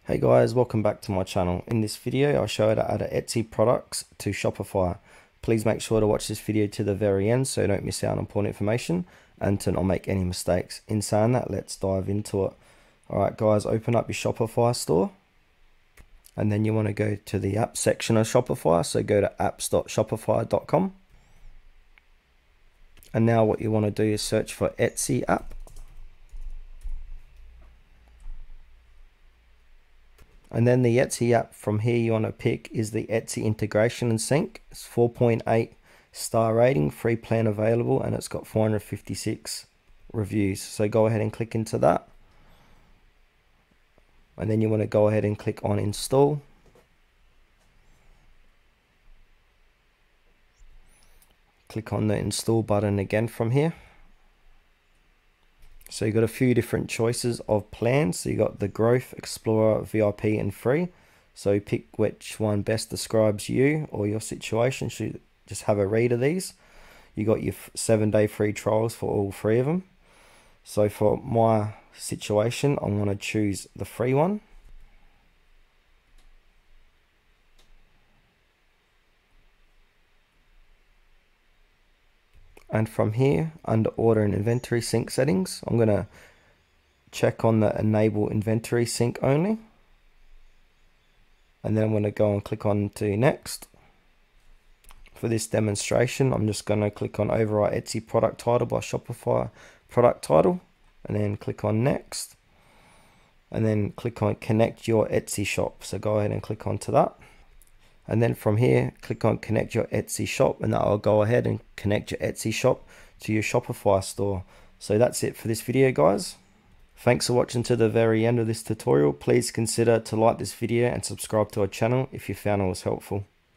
Hey guys, welcome back to my channel. In this video, I'll show you how to add Etsy products to Shopify. Please make sure to watch this video to the very end so you don't miss out on important information and to not make any mistakes. In saying that, let's dive into it. Alright guys, open up your Shopify store. And then you want to go to the app section of Shopify. So go to apps.shopify.com. And now what you want to do is search for Etsy app. And then the Etsy app from here you want to pick is the Etsy integration and sync. It's 4.8 star rating, free plan available, and it's got 456 reviews. So go ahead and click into that. And then you want to go ahead and click on install. Click on the install button again from here. So you got a few different choices of plans. So you got the Growth, Explorer, VIP and Free. So pick which one best describes you or your situation. Should just have a read of these. You got your 7-day free trials for all three of them. So for my situation, I'm going to choose the free one. And from here, under order and inventory sync settings, I'm going to check on the enable inventory sync only. And then I'm going to go and click on to next. For this demonstration, I'm just going to click on overwrite Etsy product title by Shopify product title. And then click on next. And then click on connect your Etsy shop. So go ahead and click onto that. And then from here, click on connect your Etsy shop, and that will go ahead and connect your Etsy shop to your Shopify store. So that's it for this video, guys. Thanks for watching to the very end of this tutorial. Please consider to like this video and subscribe to our channel if you found it was helpful.